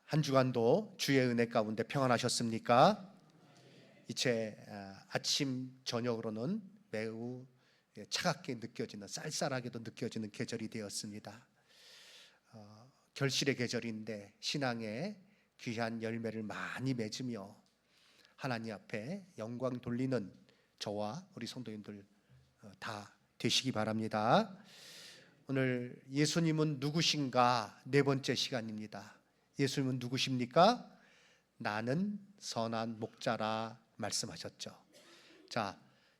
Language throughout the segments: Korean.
한 주간도 주의 은혜 가운데 평안하셨습니까? 이제 아침 저녁으로는 매우 차갑게 느껴지는, 쌀쌀하게도 느껴지는 계절이 되었습니다. 결실의 계절인데 신앙의 귀한 열매를 많이 맺으며 하나님 앞에 영광 돌리는 저와 우리 성도님들 다 되시기 바랍니다. 오늘 예수님은 누구신가 네 번째 시간입니다. 예수님은 누구십니까? 나는 선한 목자라 말씀하셨죠. 자,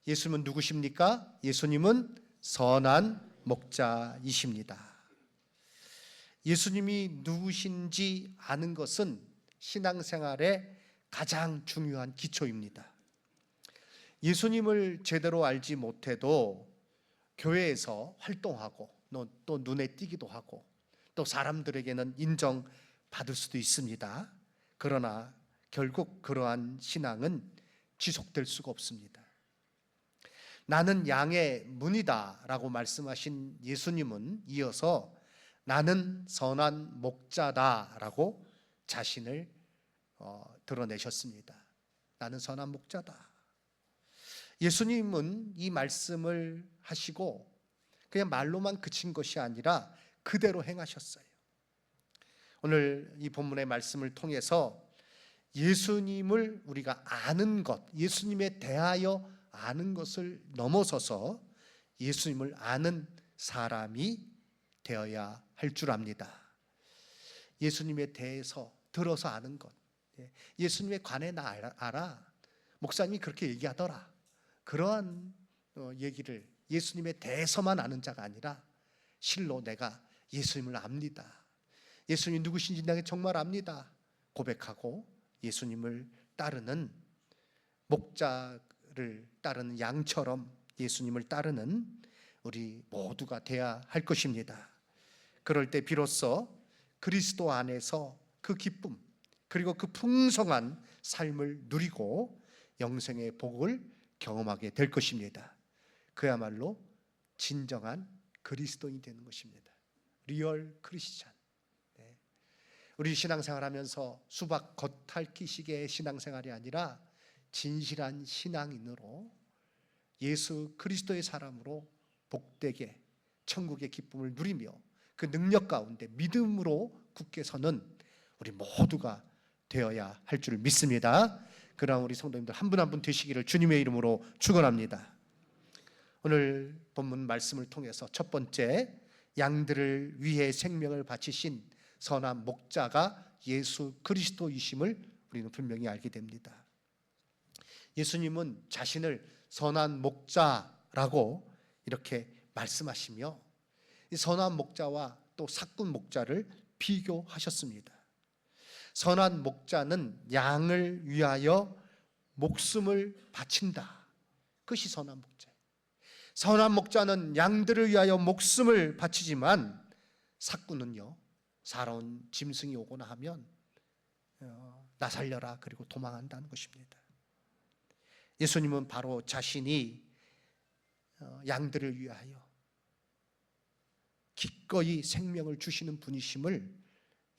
예수님은 누구십니까? 예수님은 선한 목자이십니다. 예수님이 누구신지 아는 것은 신앙생활의 가장 중요한 기초입니다. 예수님을 제대로 알지 못해도 교회에서 활동하고 또 눈에 띄기도 하고 또 사람들에게는 인정받을 수도 있습니다. 그러나 결국 그러한 신앙은 지속될 수가 없습니다. 나는 양의 문이다 라고 말씀하신 예수님은 이어서 나는 선한 목자다 라고 자신을 드러내셨습니다. 나는 선한 목자다. 예수님은 이 말씀을 하시고 그냥 말로만 그친 것이 아니라 그대로 행하셨어요. 오늘 이 본문의 말씀을 통해서 예수님을 우리가 아는 것, 예수님에 대하여 아는 것을 넘어서서 예수님을 아는 사람이 되어야 할 줄 압니다. 예수님에 대해서 들어서 아는 것, 예수님에 관해 나 알아. 목사님이 그렇게 얘기하더라. 그러한 얘기를 예수님에 대해서만 아는 자가 아니라 실로 내가 예수님을 압니다. 예수님이 누구신지 내가 정말 압니다. 고백하고 예수님을 따르는 목자를 따르는 양처럼 예수님을 따르는 우리 모두가 되어야 할 것입니다. 그럴 때 비로소 그리스도 안에서 그 기쁨 그리고 그 풍성한 삶을 누리고 영생의 복을 경험하게 될 것입니다. 그야말로 진정한 그리스도인이 되는 것입니다. 리얼 크리스찬. 우리 신앙생활하면서 수박 겉핥기식의 신앙생활이 아니라 진실한 신앙인으로 예수 그리스도의 사람으로 복되게 천국의 기쁨을 누리며 그 능력 가운데 믿음으로 굳게 서는 우리 모두가 되어야 할 줄 믿습니다. 그러나 우리 성도님들 한 분 한 분 되시기를 주님의 이름으로 축원합니다. 오늘 본문 말씀을 통해서 첫 번째, 양들을 위해 생명을 바치신 선한 목자가 예수 그리스도이심을 우리는 분명히 알게 됩니다. 예수님은 자신을 선한 목자라고 이렇게 말씀하시며 이 선한 목자와 또 삭군 목자를 비교하셨습니다. 선한 목자는 양을 위하여 목숨을 바친다. 그것이 선한 목자예요. 선한 목자는 양들을 위하여 목숨을 바치지만 삭군은요, 살아온 짐승이 오거나 하면 나 살려라 그리고 도망한다는 것입니다. 예수님은 바로 자신이 양들을 위하여 기꺼이 생명을 주시는 분이심을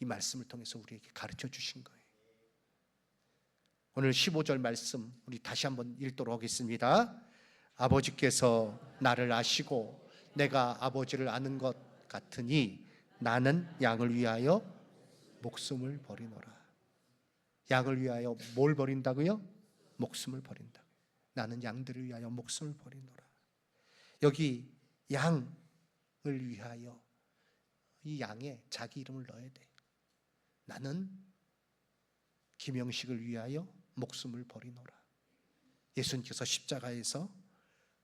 이 말씀을 통해서 우리에게 가르쳐 주신 거예요. 오늘 15절 말씀 우리 다시 한번 읽도록 하겠습니다. 아버지께서 나를 아시고 내가 아버지를 아는 것 같으니 나는 양을 위하여 목숨을 버리노라. 양을 위하여 뭘 버린다고요? 목숨을 버린다고요. 나는 양들을 위하여 목숨을 버리노라. 여기 양을 위하여 이 양에 자기 이름을 넣어야 돼. 나는 김영식을 위하여 목숨을 버리노라. 예수님께서 십자가에서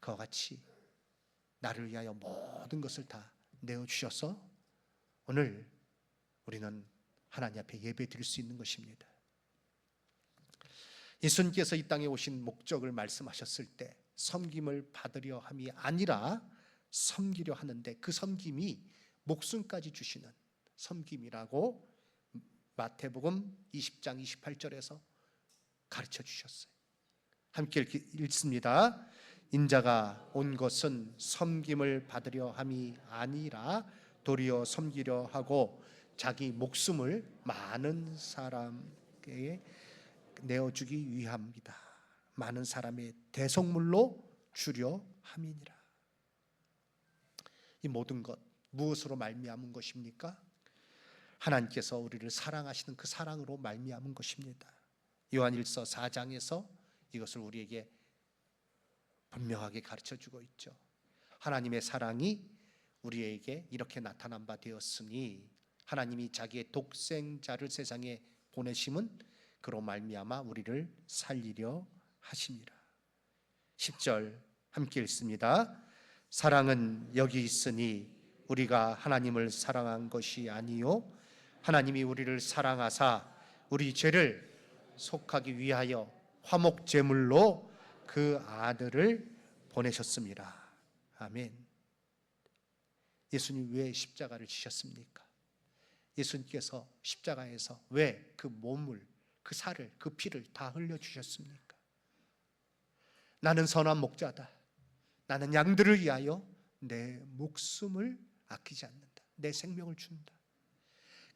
그와 같이 나를 위하여 모든 것을 다 내어주셔서 오늘 우리는 하나님 앞에 예배 드릴 수 있는 것입니다. 예수님께서 이 땅에 오신 목적을 말씀하셨을 때 섬김을 받으려 함이 아니라 섬기려 하는데 그 섬김이 목숨까지 주시는 섬김이라고 마태복음 20장 28절에서 가르쳐 주셨어요. 함께 읽습니다. 인자가 온 것은 섬김을 받으려 함이 아니라 도리어 섬기려 하고 자기 목숨을 많은 사람에게 내어주기 위함이다. 많은 사람의 대속물로 주려 함이니라. 이 모든 것 무엇으로 말미암은 것입니까? 하나님께서 우리를 사랑하시는 그 사랑으로 말미암은 것입니다. 요한일서 4장에서 이것을 우리에게 분명하게 가르쳐주고 있죠. 하나님의 사랑이 우리에게 이렇게 나타난 바 되었으니 하나님이 자기의 독생자를 세상에 보내심은 그로 말미암아 우리를 살리려 하심이라. 10절 함께 읽습니다. 사랑은 여기 있으니 우리가 하나님을 사랑한 것이 아니요 하나님이 우리를 사랑하사 우리 죄를 속하기 위하여 화목 제물로 그 아들을 보내셨습니다. 아멘. 예수님 왜 십자가를 지셨습니까? 예수님께서 십자가에서 왜 그 몸을, 그 살을, 그 피를 다 흘려주셨습니까? 나는 선한 목자다. 나는 양들을 위하여 내 목숨을 아끼지 않는다. 내 생명을 준다.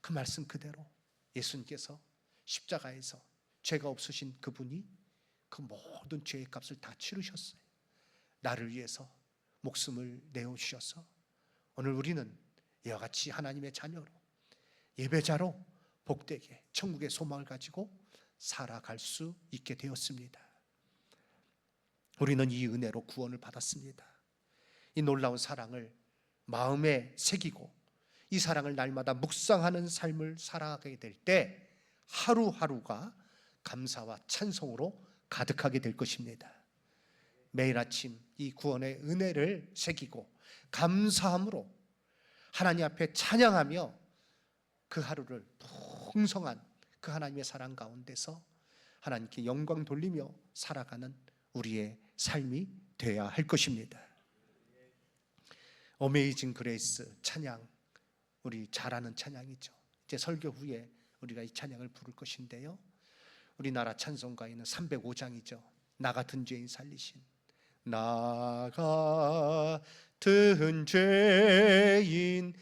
그 말씀 그대로 예수님께서 십자가에서 죄가 없으신 그분이 그 모든 죄의 값을 다 치르셨어요. 나를 위해서 목숨을 내어주셔서 오늘 우리는 이와 같이 하나님의 자녀로 예배자로 복되게 천국의 소망을 가지고 살아갈 수 있게 되었습니다. 우리는 이 은혜로 구원을 받았습니다. 이 놀라운 사랑을 마음에 새기고 이 사랑을 날마다 묵상하는 삶을 살아가게 될 때 하루하루가 감사와 찬송으로 가득하게 될 것입니다. 매일 아침 이 구원의 은혜를 새기고 감사함으로 하나님 앞에 찬양하며 그 하루를 풍성한 그 하나님의 사랑 가운데서 하나님께 영광 돌리며 살아가는 우리의 삶이 되어야 할 것입니다. 어메이징 그레이스 찬양, 우리 잘 아는 찬양이죠. 이제 설교 후에 우리가 이 찬양을 부를 것인데요, 우리나라 찬송가에는 305장이죠. 나 같은 죄인 살리신, 나 같은 죄인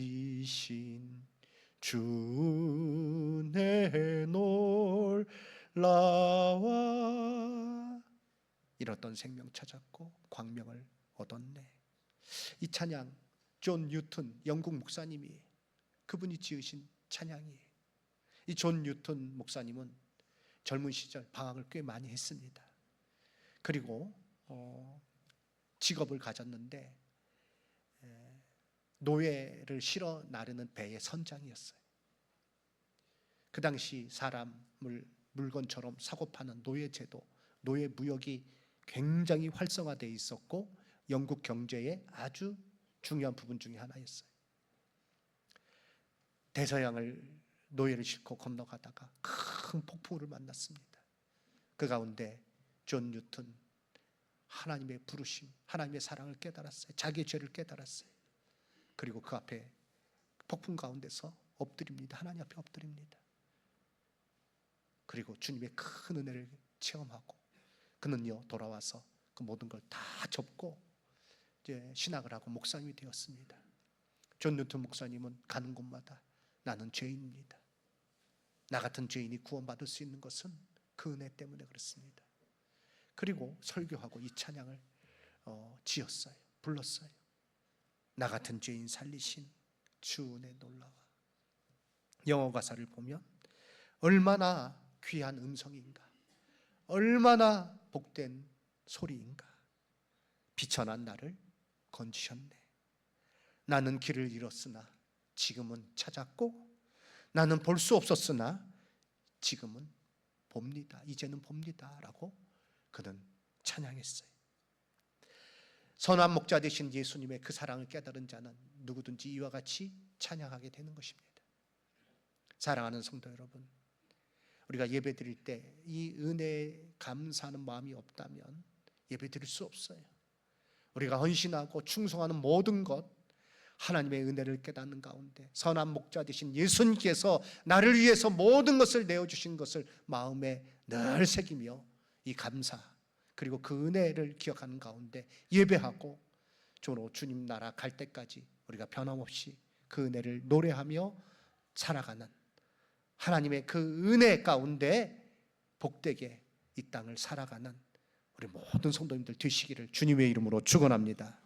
살리신 주내 놀라와 잃었던 생명 찾았고 광명을 얻었네. 이 찬양 존 뉴턴 영국 목사님이 그분이 지으신 찬양이에요. 이 존 뉴턴 목사님은 젊은 시절 방황을 꽤 많이 했습니다. 그리고 직업을 가졌는데 노예를 실어 나르는 배의 선장이었어요. 그 당시 사람을 물건처럼 사고 파는 노예제도, 노예 무역이 굉장히 활성화되어 있었고 영국 경제의 아주 중요한 부분 중에 하나였어요. 대서양을 노예를 싣고 건너가다가 큰 폭풍우를 만났습니다. 그 가운데 존 뉴턴 하나님의 부르심, 하나님의 사랑을 깨달았어요. 자기의 죄를 깨달았어요. 그리고 그 앞에 폭풍 가운데서 엎드립니다. 하나님 앞에 엎드립니다. 그리고 주님의 큰 은혜를 체험하고 그는요 돌아와서 그 모든 걸 다 접고 이제 신학을 하고 목사님이 되었습니다. 존 뉴턴 목사님은 가는 곳마다 나는 죄인입니다. 나 같은 죄인이 구원받을 수 있는 것은 그 은혜 때문에 그렇습니다. 그리고 설교하고 이 찬양을 지었어요. 불렀어요. 나 같은 죄인 살리신 주 은혜 놀라와. 영어 가사를 보면 얼마나 귀한 음성인가, 얼마나 복된 소리인가. 비천한 나를 건지셨네. 나는 길을 잃었으나 지금은 찾았고 나는 볼 수 없었으나 지금은 봅니다. 이제는 봅니다 라고 그는 찬양했어요. 선한 목자 되신 예수님의 그 사랑을 깨달은 자는 누구든지 이와 같이 찬양하게 되는 것입니다. 사랑하는 성도 여러분, 우리가 예배 드릴 때 이 은혜에 감사하는 마음이 없다면 예배 드릴 수 없어요. 우리가 헌신하고 충성하는 모든 것, 하나님의 은혜를 깨닫는 가운데 선한 목자 되신 예수님께서 나를 위해서 모든 것을 내어주신 것을 마음에 늘 새기며 이 감사 그리고 그 은혜를 기억하는 가운데 예배하고 주님 나라 갈 때까지 우리가 변함없이 그 은혜를 노래하며 살아가는 하나님의 그 은혜 가운데 복되게 이 땅을 살아가는 우리 모든 성도님들 되시기를 주님의 이름으로 축원합니다.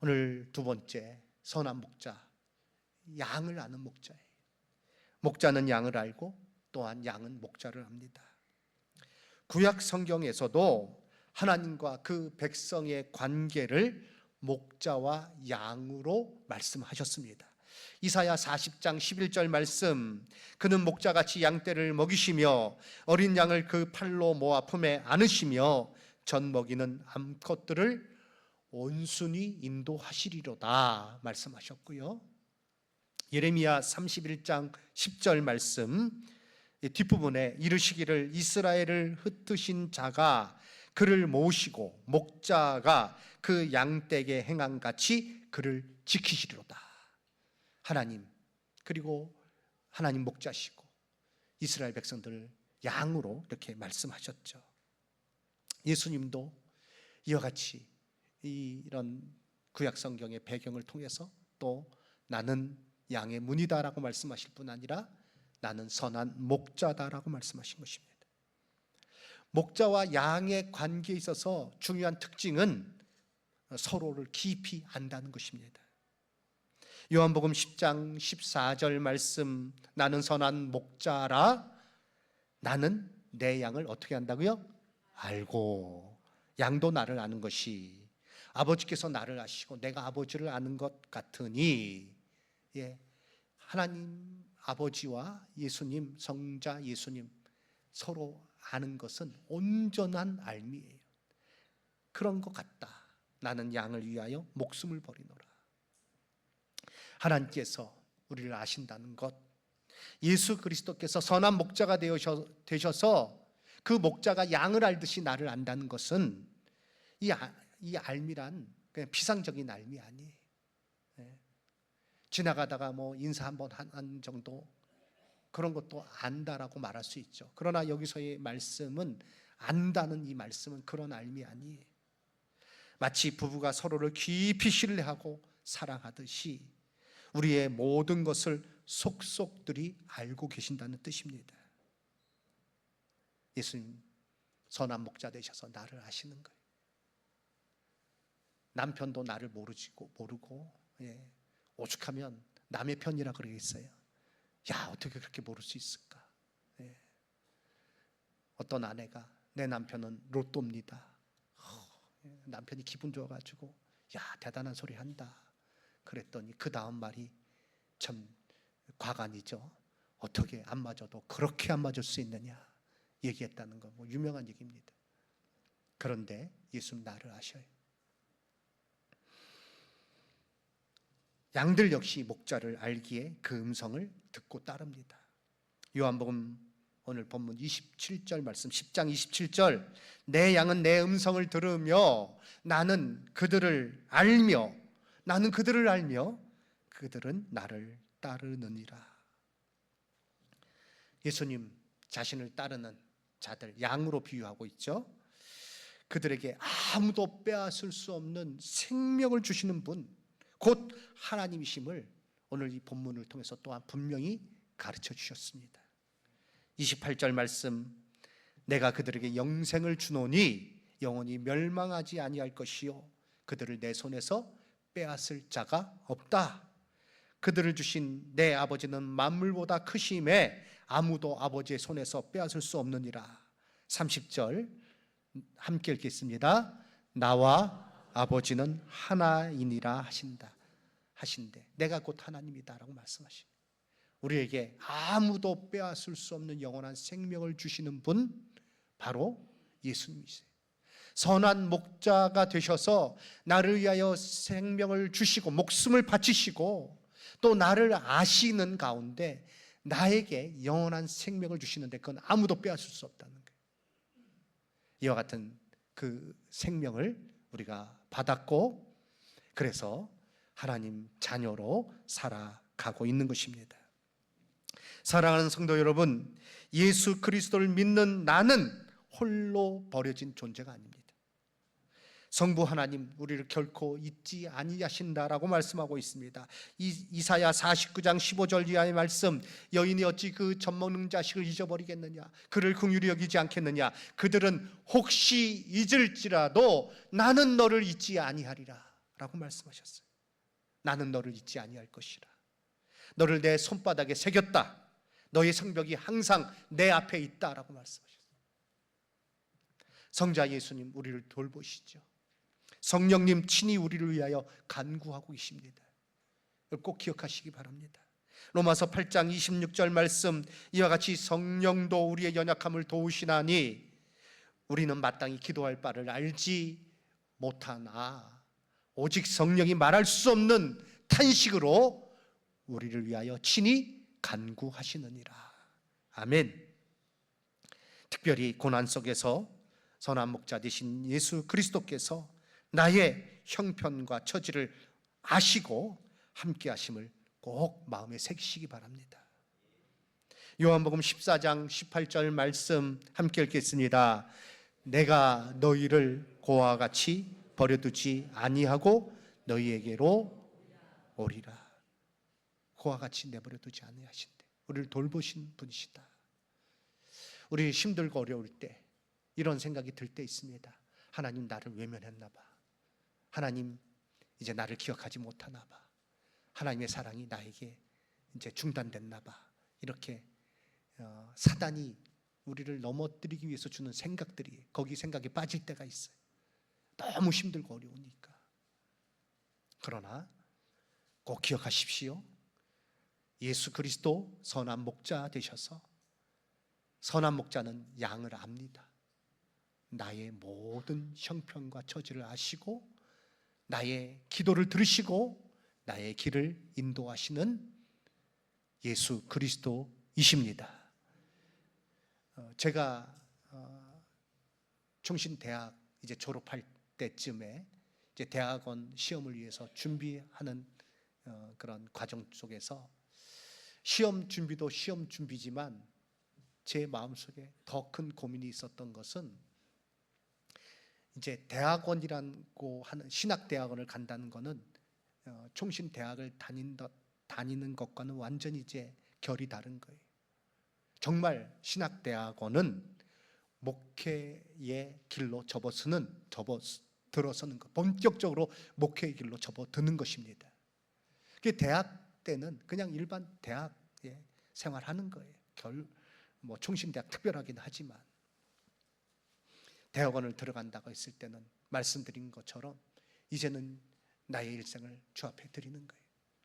오늘 두 번째, 선한 목자, 양을 아는 목자예요. 목자는 양을 알고 또한 양은 목자를 압니다. 구약 성경에서도 하나님과 그 백성의 관계를 목자와 양으로 말씀하셨습니다. 이사야 40장 11절 말씀, 그는 목자같이 양떼를 먹이시며 어린 양을 그 팔로 모아 품에 안으시며 젖 먹이는 암컷들을 온순히 인도하시리로다 말씀하셨고요. 예레미야 31장 10절 말씀 뒷부분에 이르시기를 이스라엘을 흩으신 자가 그를 모시고 목자가 그 양떼에게 행한 같이 그를 지키시리로다. 하나님, 그리고 하나님 목자시고 이스라엘 백성들을 양으로 이렇게 말씀하셨죠. 예수님도 이와 같이 이런 구약 성경의 배경을 통해서 또 나는 양의 문이다라고 말씀하실 뿐 아니라 나는 선한 목자다라고 말씀하신 것입니다. 목자와 양의 관계에 있어서 중요한 특징은 서로를 깊이 안다는 것입니다. 요한복음 10장 14절 말씀, 나는 선한 목자라, 나는 내 양을 어떻게 한다고요? 알고. 양도 나를 아는 것이 아버지께서 나를 아시고 내가 아버지를 아는 것 같으니, 하나님 아버지와 예수님, 성자 예수님 서로 아는 것은 온전한 알미예요. 그런 것 같다. 나는 양을 위하여 목숨을 버리노라. 하나님께서 우리를 아신다는 것, 예수 그리스도께서 선한 목자가 되셔서 그 목자가 양을 알듯이 나를 안다는 것은 이 알미란 그냥 피상적인 알미 아니에요. 지나가다가 뭐 인사 한번 한 정도 그런 것도 안다라고 말할 수 있죠. 그러나 여기서의 말씀은 안다는 이 말씀은 그런 알미 아니에요. 마치 부부가 서로를 깊이 신뢰하고 사랑하듯이 우리의 모든 것을 속속들이 알고 계신다는 뜻입니다. 예수님 선한 목자 되셔서 나를 아시는 거예요. 남편도 나를 모르고 오죽하면 남의 편이라 그러겠어요. 야, 어떻게 그렇게 모를 수 있을까? 어떤 아내가 내 남편은 로또입니다. 남편이 기분 좋아가지고 야, 대단한 소리 한다 그랬더니 그 다음 말이 참 과간이죠. 어떻게 안 맞아도 그렇게 안 맞을 수 있느냐 얘기했다는 거 뭐 유명한 얘기입니다. 그런데 예수님 나를 아셔요. 양들 역시 목자를 알기에 그 음성을 듣고 따릅니다. 요한복음 오늘 본문 27절 말씀 10장 27절, 내 양은 내 음성을 들으며 나는 그들을 알며 그들은 나를 따르느니라. 예수님 자신을 따르는 자들 양으로 비유하고 있죠. 그들에게 아무도 빼앗을 수 없는 생명을 주시는 분, 곧 하나님이심을 오늘 이 본문을 통해서 또한 분명히 가르쳐 주셨습니다. 28절 말씀, 내가 그들에게 영생을 주노니 영원히 멸망하지 아니할 것이요 그들을 내 손에서 빼앗을 자가 없다. 그들을 주신 내 아버지는 만물보다 크심에 아무도 아버지의 손에서 빼앗을 수 없느니라. 30절 함께 읽겠습니다. 나와 아버지는 하나이니라 하신대 내가 곧 하나님이다라고 말씀하십니다. 우리에게 아무도 빼앗을 수 없는 영원한 생명을 주시는 분 바로 예수님이세요. 선한 목자가 되셔서 나를 위하여 생명을 주시고 목숨을 바치시고 또 나를 아시는 가운데 나에게 영원한 생명을 주시는데 그건 아무도 빼앗을 수 없다는 거예요. 이와 같은 그 생명을 우리가 받았고 그래서 하나님 자녀로 살아가고 있는 것입니다. 사랑하는 성도 여러분, 예수 그리스도를 믿는 나는 홀로 버려진 존재가 아닙니다. 성부 하나님 우리를 결코 잊지 아니하신다라고 말씀하고 있습니다. 이사야 49장 15절 이하의 말씀, 여인이 어찌 그 젖먹는 자식을 잊어버리겠느냐, 그를 긍휼히 여기지 않겠느냐, 그들은 혹시 잊을지라도 나는 너를 잊지 아니하리라 라고 말씀하셨어요. 나는 너를 잊지 아니할 것이라. 너를 내 손바닥에 새겼다. 너의 성벽이 항상 내 앞에 있다라고 말씀하셨어요. 성자 예수님 우리를 돌보시죠. 성령님 친히 우리를 위하여 간구하고 계십니다. 꼭 기억하시기 바랍니다. 로마서 8장 26절 말씀, 이와 같이 성령도 우리의 연약함을 도우시나니 우리는 마땅히 기도할 바를 알지 못하나 오직 성령이 말할 수 없는 탄식으로 우리를 위하여 친히 간구하시느니라. 아멘. 특별히 고난 속에서 선한 목자 되신 예수 그리스도께서 나의 형편과 처지를 아시고 함께 하심을 꼭 마음에 새기시기 바랍니다. 요한복음 14장 18절 말씀 함께 읽겠습니다. 내가 너희를 고와 같이 버려두지 아니하고 너희에게로 오리라. 고와 같이 내버려두지 아니하신대. 우리를 돌보신 분이시다. 우리 힘들고 어려울 때 이런 생각이 들 때 있습니다. 하나님 나를 외면했나 봐. 하나님 이제 나를 기억하지 못하나 봐. 하나님의 사랑이 나에게 이제 중단됐나 봐. 이렇게 사단이 우리를 넘어뜨리기 위해서 주는 생각들이, 거기 생각에 빠질 때가 있어요. 너무 힘들고 어려우니까. 그러나 꼭 기억하십시오. 예수 그리스도 선한 목자 되셔서, 선한 목자는 양을 압니다. 나의 모든 형편과 처지를 아시고 나의 기도를 들으시고 나의 길을 인도하시는 예수 그리스도이십니다. 제가 충신대학 이제 졸업할 때쯤에 이제 대학원 시험을 위해서 준비하는 그런 과정 속에서 시험 준비도 시험 준비지만 제 마음속에 더 큰 고민이 있었던 것은 이제 대학원이라고 하는 신학대학원을 간다는 것은 총신대학을 다니는 것과는 완전히 이제 결이 다른 거예요. 정말 신학대학원은 목회의 길로 접어들어서는 것, 본격적으로 목회의 길로 접어드는 것입니다. 그 대학 때는 그냥 일반 대학에 생활하는 거예요. 뭐 총신대학 특별하긴 하지만 대학원을 들어간다고 했을 때는 말씀드린 것처럼 이제는 나의 일생을 주 앞에 드리는 거예요.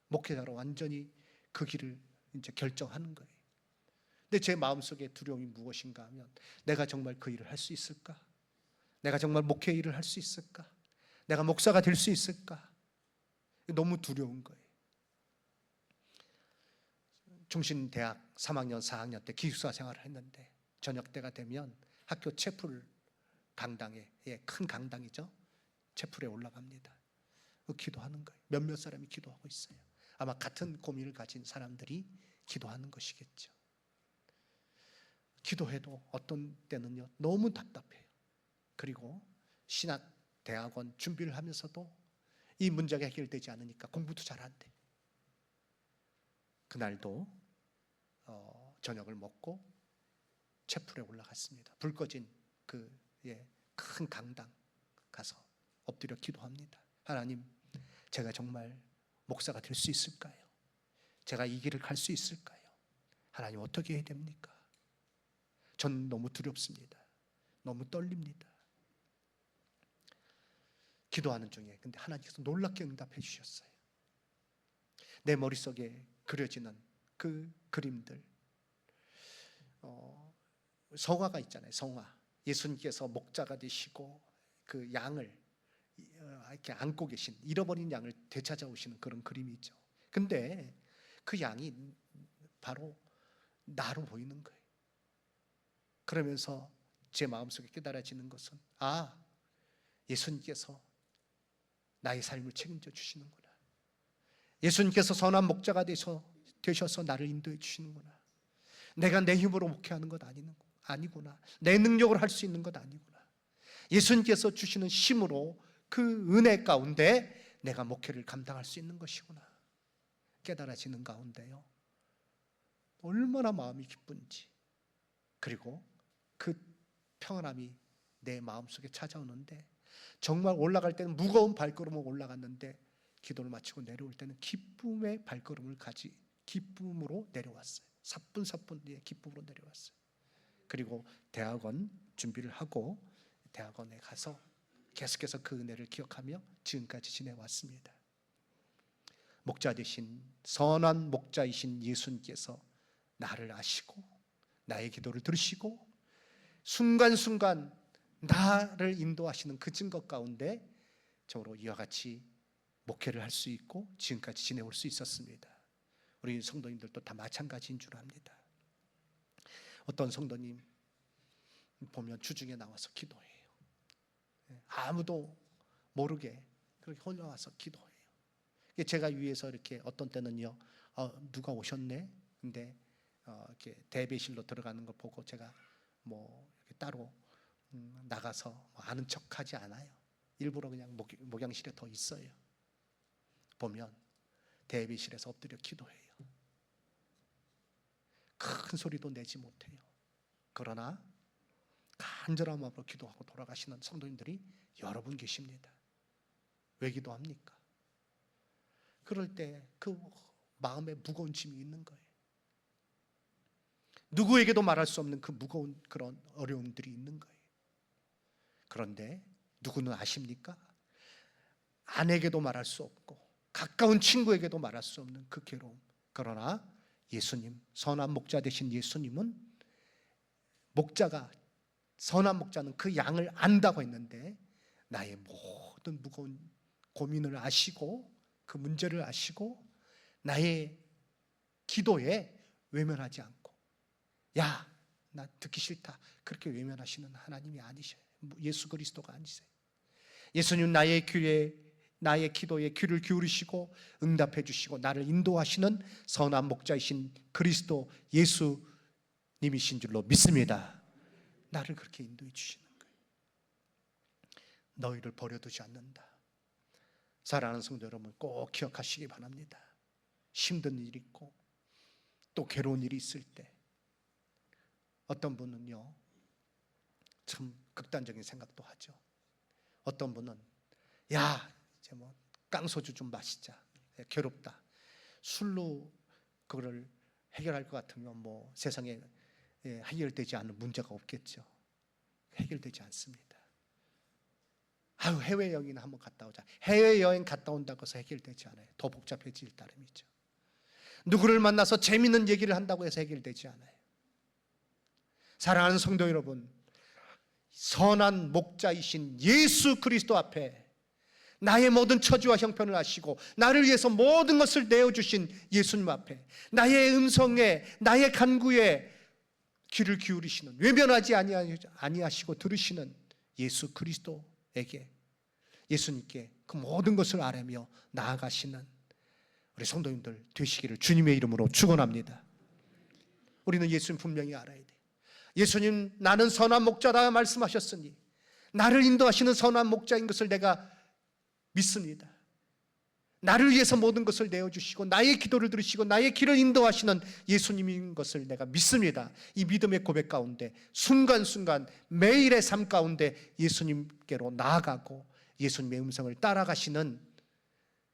목회자로 완전히 그 길을 이제 결정하는 거예요. 근데 제 마음속에 두려움이 무엇인가 하면, 내가 정말 그 일을 할 수 있을까? 내가 정말 목회 일을 할 수 있을까? 내가 목사가 될 수 있을까? 너무 두려운 거예요. 중신대학 3학년, 4학년 때 기숙사 생활을 했는데 저녁 때가 되면 학교 채플 강당에, 큰 강당이죠. 채플에 올라갑니다. 기도하는 거예요. 몇몇 사람이 기도하고 있어요. 아마 같은 고민을 가진 사람들이 기도하는 것이겠죠. 기도해도 어떤 때는요 너무 답답해요. 그리고 신학대학원 준비를 하면서도 이 문제가 해결되지 않으니까 공부도 잘 안 돼. 그날도 저녁을 먹고 채플에 올라갔습니다. 불 꺼진 큰 강당 가서 엎드려 기도합니다. 하나님, 제가 정말 목사가 될 수 있을까요? 제가 이 길을 갈 수 있을까요? 하나님, 어떻게 해야 됩니까? 전 너무 두렵습니다. 너무 떨립니다. 기도하는 중에 근데 하나님께서 놀랍게 응답해 주셨어요. 내 머릿속에 그려지는 그 그림들, 성화가 있잖아요. 성화. 예수님께서 목자가 되시고 그 양을 이렇게 안고 계신, 잃어버린 양을 되찾아오시는 그런 그림이죠. 근데 그 양이 바로 나로 보이는 거예요. 그러면서 제 마음속에 깨달아지는 것은, 예수님께서 나의 삶을 책임져 주시는구나. 예수님께서 선한 목자가 되셔서 나를 인도해 주시는구나. 내가 내 힘으로 목회하는 것 아니구나. 내 능력으로 할 수 있는 것 아니구나. 예수님께서 주시는 힘으로 그 은혜 가운데 내가 목회를 감당할 수 있는 것이구나 깨달아지는 가운데요, 얼마나 마음이 기쁜지, 그리고 그 평안함이 내 마음속에 찾아오는데, 정말 올라갈 때는 무거운 발걸음을 올라갔는데 기도를 마치고 내려올 때는 기쁨의 발걸음을 기쁨으로 내려왔어요. 사뿐사뿐 기쁨으로 내려왔어요. 그리고 대학원 준비를 하고 대학원에 가서 계속해서 그 은혜를 기억하며 지금까지 지내왔습니다. 목자 되신 선한 목자이신 예수님께서 나를 아시고 나의 기도를 들으시고 순간순간 나를 인도하시는 그 증거 가운데 저로 이와 같이 목회를 할 수 있고 지금까지 지내올 수 있었습니다. 우리 성도님들도 다 마찬가지인 줄 압니다. 어떤 성도님 보면 주중에 나와서 기도해요. 아무도 모르게 그렇게 혼자 와서 기도해요. 제가 위에서 이렇게 어떤 때는요, 누가 오셨네? 근데 이렇게 대배실로 들어가는 거 보고 제가 뭐 이렇게 따로 나가서 아는 척하지 않아요. 일부러 그냥 목양실에 더 있어요. 보면 대배실에서 엎드려 기도해요. 큰 소리도 내지 못해요. 그러나 간절한 마음으로 기도하고 돌아가시는 성도님들이 여러 분 계십니다. 왜 기도합니까? 그럴 때 그 마음에 무거운 짐이 있는 거예요. 누구에게도 말할 수 없는 그 무거운 그런 어려움들이 있는 거예요. 그런데 누구는 아십니까? 아내에게도 말할 수 없고 가까운 친구에게도 말할 수 없는 그 괴로움. 그러나 예수님, 선한 목자 되신 예수님은 선한 목자는 그 양을 안다고 했는데 나의 모든 무거운 고민을 아시고 그 문제를 아시고 나의 기도에 외면하지 않고, 야, 나 듣기 싫다, 그렇게 외면하시는 하나님이 아니셔요. 예수 그리스도가 아니세요. 예수님 나의 기도에 귀를 기울이시고 응답해 주시고 나를 인도하시는 선한 목자이신 그리스도 예수님이신 줄로 믿습니다. 나를 그렇게 인도해 주시는 거예요. 너희를 버려두지 않는다. 사랑하는 성도 여러분, 꼭 기억하시기 바랍니다. 힘든 일이 있고 또 괴로운 일이 있을 때 어떤 분은요, 참 극단적인 생각도 하죠. 어떤 분은 야, 이제 뭐 깡소주 좀 마시자, 괴롭다, 술로 그거를 해결할 것 같으면 뭐 세상에 해결되지 않는 문제가 없겠죠. 해결되지 않습니다. 해외여행이나 한번 갔다 오자. 해외여행 갔다 온다고 해서 해결되지 않아요. 더 복잡해질 따름이죠. 누구를 만나서 재밌는 얘기를 한다고 해서 해결되지 않아요. 사랑하는 성도 여러분, 선한 목자이신 예수 그리스도 앞에 나의 모든 처지와 형편을 아시고 나를 위해서 모든 것을 내어주신 예수님 앞에 나의 음성에, 나의 간구에 귀를 기울이시는, 외면하지 아니하시고 들으시는 예수 그리스도에게, 예수님께 그 모든 것을 아뢰며 나아가시는 우리 성도님들 되시기를 주님의 이름으로 축원합니다. 우리는 예수님 분명히 알아야 돼요. 예수님, 나는 선한 목자다 말씀하셨으니 나를 인도하시는 선한 목자인 것을 내가 믿습니다. 나를 위해서 모든 것을 내어주시고 나의 기도를 들으시고 나의 길을 인도하시는 예수님인 것을 내가 믿습니다. 이 믿음의 고백 가운데 순간순간 매일의 삶 가운데 예수님께로 나아가고 예수님의 음성을 따라가시는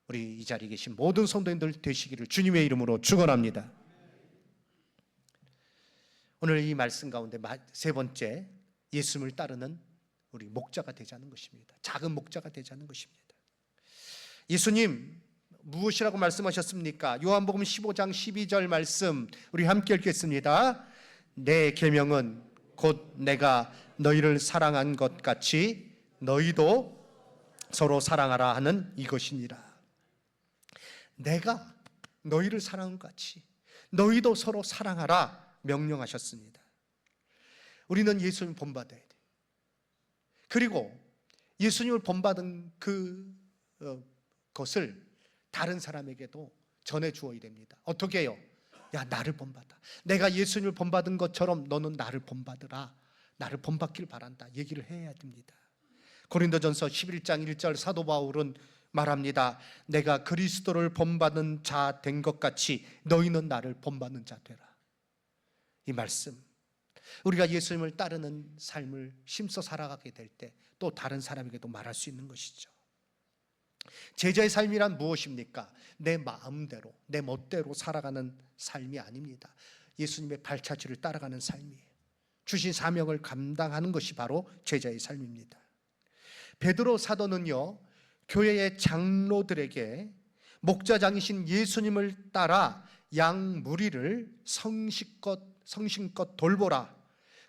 우리 이 자리에 계신 모든 성도님들 되시기를 주님의 이름으로 축원합니다. 오늘 이 말씀 가운데 세 번째, 예수님을 따르는 우리 목자가 되자는 것입니다. 작은 목자가 되자는 것입니다. 예수님 무엇이라고 말씀하셨습니까? 요한복음 15장 12절 말씀 우리 함께 읽겠습니다. 내 계명은 곧 내가 너희를 사랑한 것 같이 너희도 서로 사랑하라 하는 이것이니라. 내가 너희를 사랑한 것 같이 너희도 서로 사랑하라 명령하셨습니다. 우리는 예수님을 본받아야 돼. 그리고 예수님을 본받은 것을 다른 사람에게도 전해 주어야 됩니다. 어떻게 해요? 야, 나를 본받아. 내가 예수님을 본받은 것처럼 너는 나를 본받으라. 나를 본받길 바란다. 얘기를 해야 됩니다. 고린도전서 11장 1절 사도 바울은 말합니다. 내가 그리스도를 본받는 자 된 것 같이 너희는 나를 본받는 자 되라. 이 말씀, 우리가 예수님을 따르는 삶을 힘써 살아가게 될 때 또 다른 사람에게도 말할 수 있는 것이죠. 제자의 삶이란 무엇입니까? 내 마음대로, 내 멋대로 살아가는 삶이 아닙니다. 예수님의 발자취를 따라가는 삶이에요. 주신 사명을 감당하는 것이 바로 제자의 삶입니다. 베드로 사도는요, 교회의 장로들에게 목자장이신 예수님을 따라 양 무리를 성심껏 돌보라,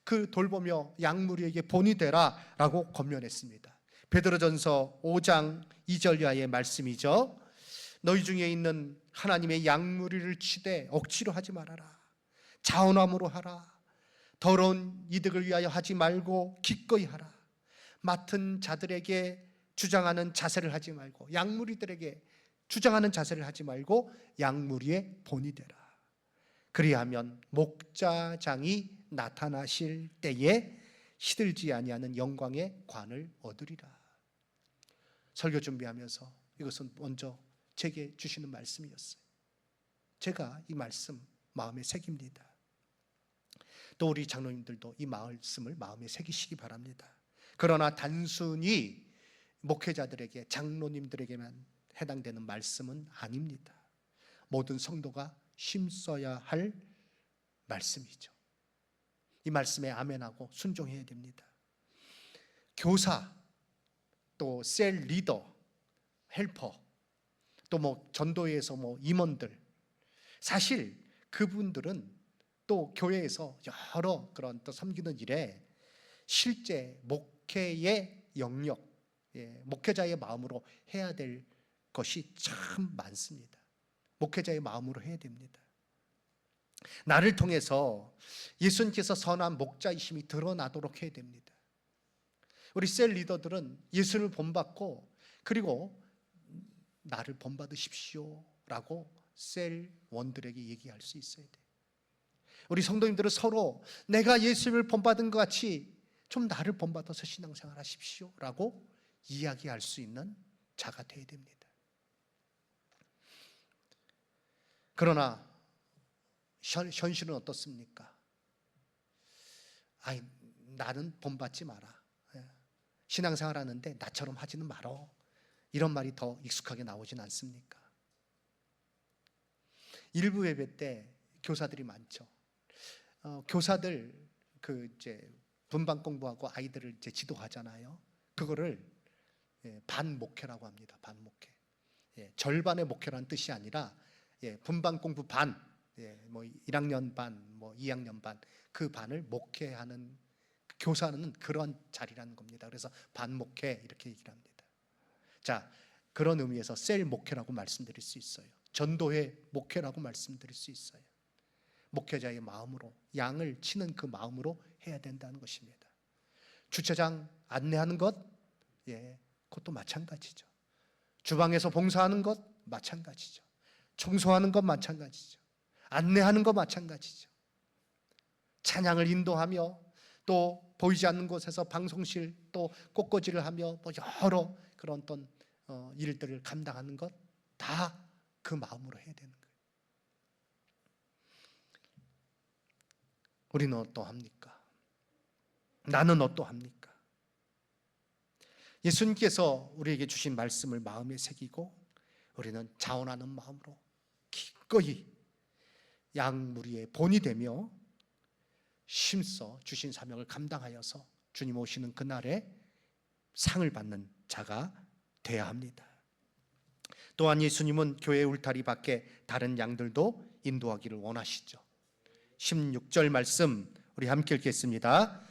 그 돌보며 양 무리에게 본이 되라 라고 권면했습니다. 베드로전서 5장 2절 이하의 말씀이죠. 너희 중에 있는 하나님의 양 무리를 치되 억지로 하지 말아라. 자원함으로 하라. 더러운 이득을 위하여 하지 말고 기꺼이 하라. 맡은 자들에게 주장하는 자세를 하지 말고, 양무리들에게 주장하는 자세를 하지 말고 양무리의 본이 되라. 그리하면 목자장이 나타나실 때에 시들지 아니하는 영광의 관을 얻으리라. 설교 준비하면서 이것은 먼저 제게 주시는 말씀이었어요. 제가 이 말씀 마음에 새깁니다. 또 우리 장로님들도 이 말씀을 마음에 새기시기 바랍니다. 그러나 단순히 목회자들에게, 장로님들에게만 해당되는 말씀은 아닙니다. 모든 성도가 힘써야 할 말씀이죠. 이 말씀에 아멘하고 순종해야 됩니다. 교사, 또 셀 리더, 헬퍼, 또 전도회에서 임원들, 사실 그분들은 또 교회에서 여러 그런 또 섬기는 일에 실제 목회의 영역, 목회자의 마음으로 해야 될 것이 참 많습니다. 목회자의 마음으로 해야 됩니다. 나를 통해서 예수님께서 선한 목자이심이 드러나도록 해야 됩니다. 우리 셀 리더들은 예수를 본받고, 그리고 나를 본받으십시오 라고 셀 원들에게 얘기할 수 있어야 돼요. 우리 성도님들은 서로 내가 예수님을 본받은 것 같이 좀 나를 본받아서 신앙생활 하십시오 라고 이야기할 수 있는 자가 되어야 됩니다. 그러나 현실은 어떻습니까? 나는 본받지 마라. 신앙생활 하는데 나처럼 하지는 말어. 이런 말이 더 익숙하게 나오진 않습니까? 일부 예배 때 교사들이 많죠. 교사들 분반 공부하고 아이들을 지도하잖아요. 그거를 반 목회라고 합니다. 반 목회. 절반의 목회라는 뜻이 아니라 분반 공부 반, 1학년 반, 2학년 반, 그 반을 목회하는 교사는 그런 자리라는 겁니다. 그래서 반 목회 이렇게 얘기를 합니다. 자, 그런 의미에서 셀 목회라고 말씀드릴 수 있어요. 전도회 목회라고 말씀드릴 수 있어요. 목회자의 마음으로, 양을 치는 그 마음으로 해야 된다는 것입니다. 주차장 안내하는 것, 그것도 마찬가지죠. 주방에서 봉사하는 것 마찬가지죠. 청소하는 것 마찬가지죠. 안내하는 것 마찬가지죠. 찬양을 인도하며 또 보이지 않는 곳에서 방송실 또 꽃꽂이를 하며 여러 그런 어떤 일들을 감당하는 것 다 그 마음으로 해야 되는 거예요. 우리는 어떠합니까? 나는 어떠합니까? 예수님께서 우리에게 주신 말씀을 마음에 새기고 우리는 자원하는 마음으로 기꺼이 양무리의 본이 되며 힘써 주신 사명을 감당하여서 주님 오시는 그날에 상을 받는 자가 되어야 합니다. 또한 예수님은 교회 울타리 밖에 다른 양들도 인도하기를 원하시죠. 16절 말씀 우리 함께 읽겠습니다.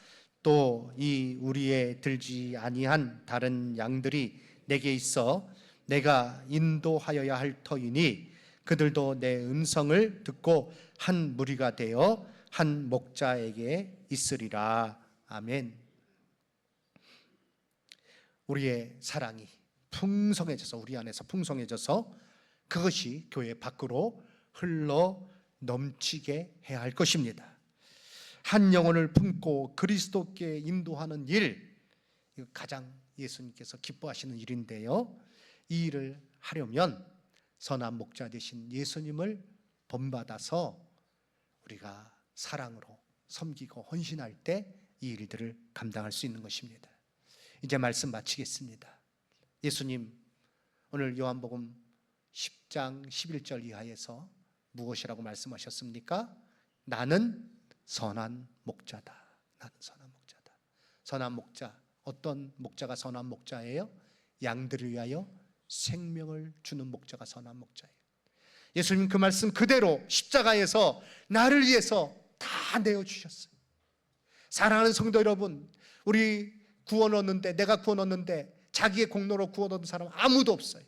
또 이 우리에 들지 아니한 다른 양들이 내게 있어 내가 인도하여야 할 터이니 그들도 내 음성을 듣고 한 무리가 되어 한 목자에게 있으리라. 아멘. 우리의 사랑이 풍성해져서, 우리 안에서 풍성해져서 그것이 교회 밖으로 흘러 넘치게 해야 할 것입니다. 한 영혼을 품고 그리스도께 인도하는 일, 가장 예수님께서 기뻐하시는 일인데요. 이 일을 하려면 선한 목자 되신 예수님을 본받아서 우리가 사랑으로 섬기고 헌신할 때 이 일들을 감당할 수 있는 것입니다. 이제 말씀 마치겠습니다. 예수님 오늘 요한복음 10장 11절 이하에서 무엇이라고 말씀하셨습니까? 나는 선한 목자다. 나는 선한 목자다. 선한 목자, 어떤 목자가 선한 목자예요? 양들을 위하여 생명을 주는 목자가 선한 목자예요. 예수님 그 말씀 그대로 십자가에서 나를 위해서 다 내어주셨어요. 사랑하는 성도 여러분, 우리 구원 얻는데, 내가 구원 얻는데 자기의 공로로 구원 얻은 사람 아무도 없어요.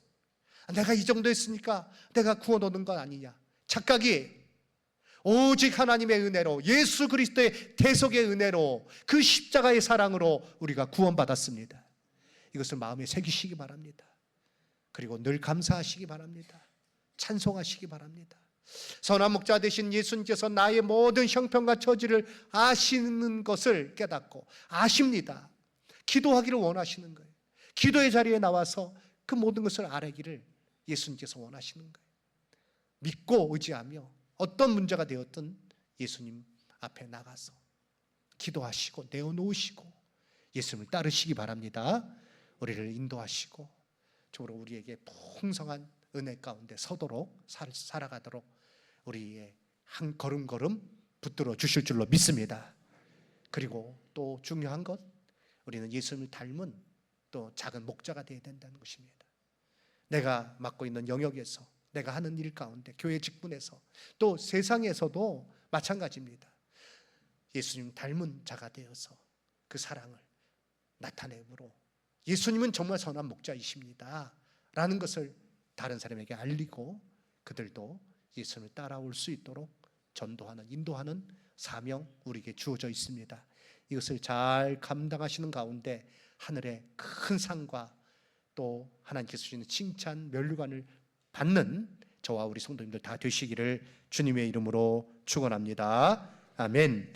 내가 이 정도 했으니까 내가 구원 얻은 건 아니냐, 착각이. 오직 하나님의 은혜로, 예수 그리스도의 대속의 은혜로, 그 십자가의 사랑으로 우리가 구원받았습니다. 이것을 마음에 새기시기 바랍니다. 그리고 늘 감사하시기 바랍니다. 찬송하시기 바랍니다. 선한 목자 되신 예수님께서 나의 모든 형편과 처지를 아시는 것을 깨닫고 아십니다. 기도하기를 원하시는 거예요. 기도의 자리에 나와서 그 모든 것을 아뢰기를 예수님께서 원하시는 거예요. 믿고 의지하며 어떤 문제가 되었든 예수님 앞에 나가서 기도하시고 내어놓으시고 예수님을 따르시기 바랍니다. 우리를 인도하시고 저로 우리에게 풍성한 은혜 가운데 서도록 살아가도록 우리의 한 걸음걸음 붙들어 주실 줄로 믿습니다. 그리고 또 중요한 것, 우리는 예수님을 닮은 또 작은 목자가 되어야 된다는 것입니다. 내가 맡고 있는 영역에서, 내가 하는 일 가운데, 교회 직분에서, 또 세상에서도 마찬가지입니다. 예수님 닮은 자가 되어서 그 사랑을 나타내므로 예수님은 정말 선한 목자이십니다 라는 것을 다른 사람에게 알리고 그들도 예수님을 따라올 수 있도록 전도하는, 인도하는 사명 우리에게 주어져 있습니다. 이것을 잘 감당하시는 가운데 하늘의 큰 상과 또 하나님께서 주시는 칭찬, 면류관을 받는 저와 우리 성도님들 다 되시기를 주님의 이름으로 축원합니다. 아멘.